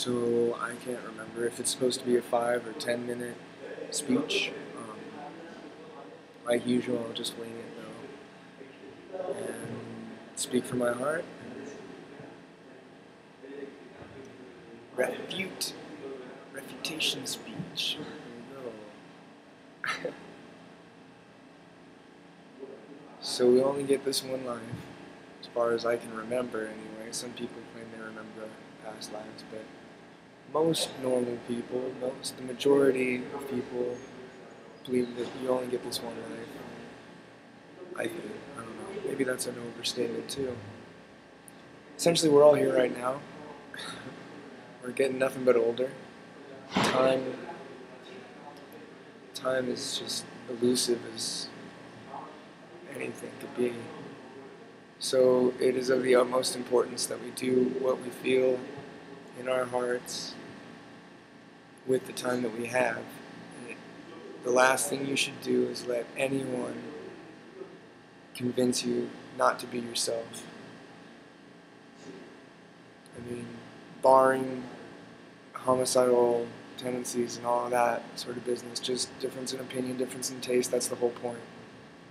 So I can't remember if it's supposed to be a 5 or 10 minute speech. Like usual, I'll just wing it though and speak from my heart. Refutation speech. There we go. So we only get this one life, as far as I can remember anyway. Some people claim they remember past lives, but most normal people, the majority of people believe that you only get this one life. I think. I don't know. Maybe that's an overstatement too. Essentially, we're all here right now. We're getting nothing but older. Time, time is just elusive as anything could be. So it is of the utmost importance that we do what we feel in our hearts with the time that we have. And the last thing you should do is let anyone convince you not to be yourself. I mean, barring homicidal tendencies and all of that sort of business, just difference in opinion, difference in taste, that's the whole point.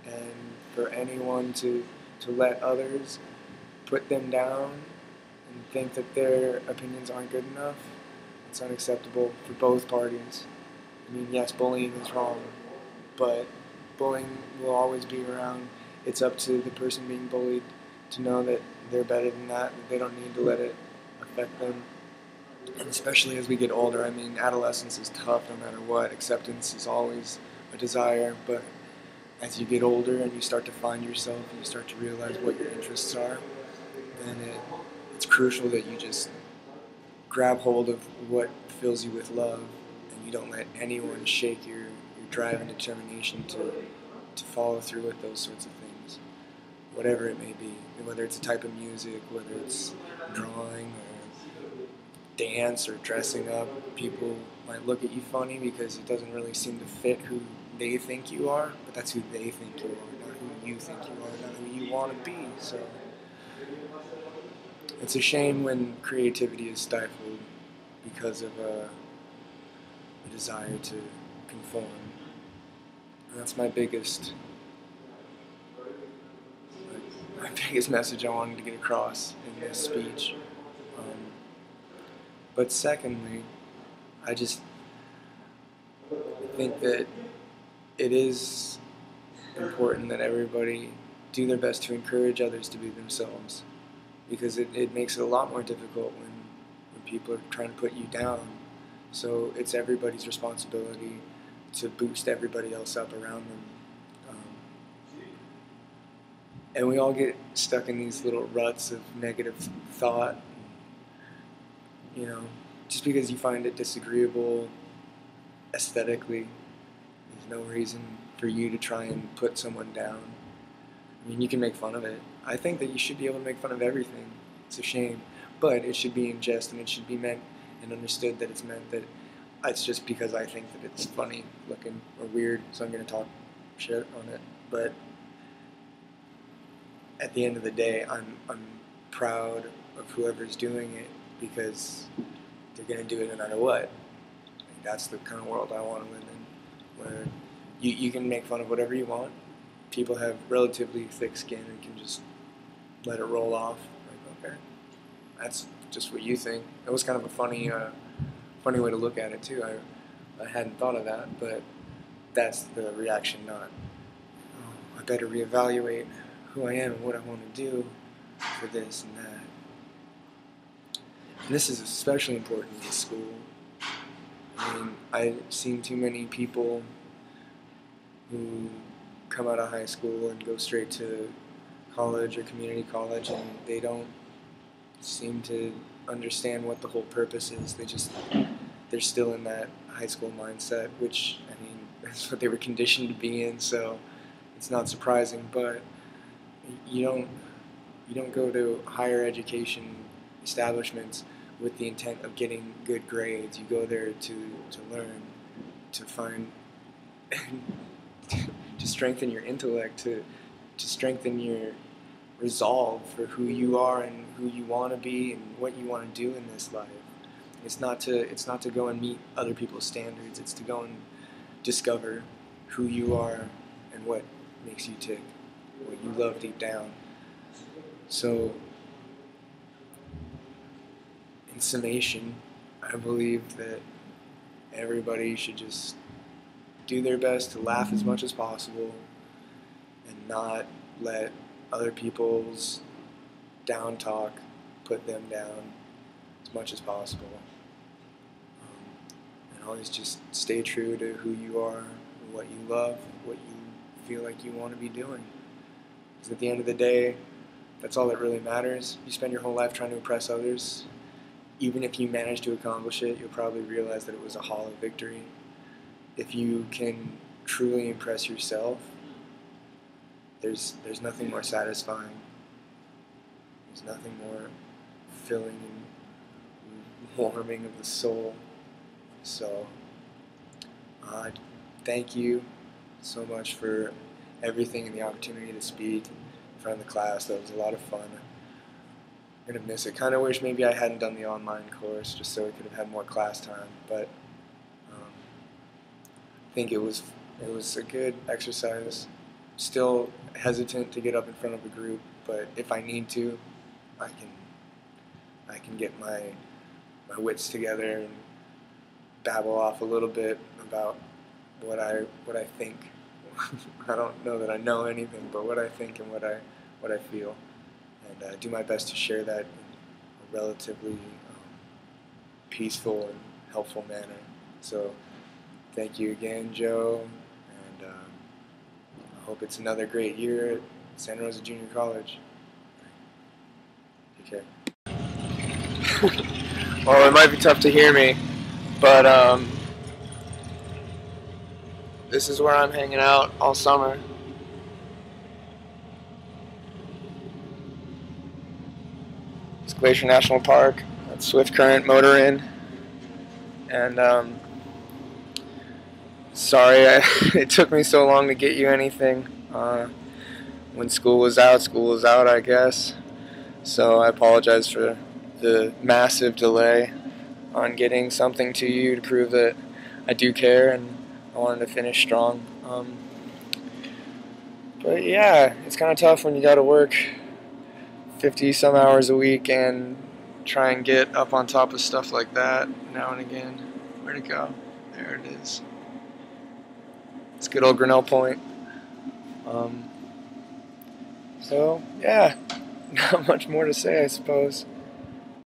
And for anyone to let others put them down and think that their opinions aren't good enough, it's unacceptable for both parties. I mean, yes, bullying is wrong, but bullying will always be around. It's up to the person being bullied to know that they're better than that they don't need to let it affect them. And especially as we get older, I mean, adolescence is tough no matter what. Acceptance is always a desire, but as you get older and you start to find yourself and you start to realize what your interests are, then it's crucial that you just grab hold of what fills you with love, and you don't let anyone shake your drive and determination to follow through with those sorts of things, whatever it may be, whether it's a type of music, whether it's drawing or dance or dressing up. People might look at you funny because it doesn't really seem to fit who they think you are, but that's who they think you are, not who you think you are, not who you want to be. So it's a shame when creativity is stifled because of a desire to conform. And that's my biggest message I wanted to get across in this speech. But secondly, I just think that it is important that everybody do their best to encourage others to be themselves, because it makes it a lot more difficult when people are trying to put you down. So it's everybody's responsibility to boost everybody else up around them. And we all get stuck in these little ruts of negative thought. You know, just because you find it disagreeable aesthetically, there's no reason for you to try and put someone down. I mean, you can make fun of it. I think that you should be able to make fun of everything. It's a shame. But it should be in jest, and it should be meant and understood that it's meant that it's just because I think that it's funny looking or weird, so I'm going to talk shit on it. But at the end of the day, I'm proud of whoever's doing it, because they're going to do it no matter what. And that's the kind of world I want to live in, where you can make fun of whatever you want. People have relatively thick skin and can just let it roll off. Like, okay, that's just what you think. It was kind of a funny way to look at it too. I hadn't thought of that, but that's the reaction, not, oh, I better reevaluate who I am and what I want to do for this and that. And this is especially important in school. I mean, I've seen too many people who come out of high school and go straight to college or community college, and they don't seem to understand what the whole purpose is. They're still in that high school mindset, which, I mean, that's what they were conditioned to be in, so it's not surprising. But you don't go to higher education establishments with the intent of getting good grades. You go there to learn, to find, to strengthen your intellect, to strengthen your resolve for who you are and who you want to be and what you want to do in this life. It's not to go and meet other people's standards. It's to go and discover who you are and what makes you tick, what you love deep down. So, in summation, I believe that everybody should just do their best to laugh as much as possible and not let other people's down talk put them down as much as possible. And always just stay true to who you are, what you love, what you feel like you want to be doing. Because at the end of the day, that's all that really matters. You spend your whole life trying to impress others. Even if you manage to accomplish it, you'll probably realize that it was a hollow victory. If you can truly impress yourself, there's nothing more satisfying. There's nothing more filling and warming of the soul. So, thank you so much for everything and the opportunity to speak in front of the class. That was a lot of fun. I'm going to miss it. Kind of wish maybe I hadn't done the online course just so we could have had more class time, but I think it was a good exercise. Still hesitant to get up in front of a group, but if I need to, I can get my wits together and babble off a little bit about what I think. I don't know that I know anything, but what I think and what I feel, and do my best to share that in a relatively peaceful and helpful manner. So thank you again, Joe, and I hope it's another great year at Santa Rosa Junior College. Take care. Well, it might be tough to hear me, but this is where I'm hanging out all summer. It's Glacier National Park. That's Swift Current Motor Inn. And sorry it took me so long to get you anything. When school was out, I guess. So I apologize for the massive delay on getting something to you to prove that I do care and I wanted to finish strong. But yeah, it's kind of tough when you got to work 50 some hours a week and try and get up on top of stuff like that now and again. Where'd it go? There it is. It's good old Grinnell Point. So yeah, not much more to say, I suppose.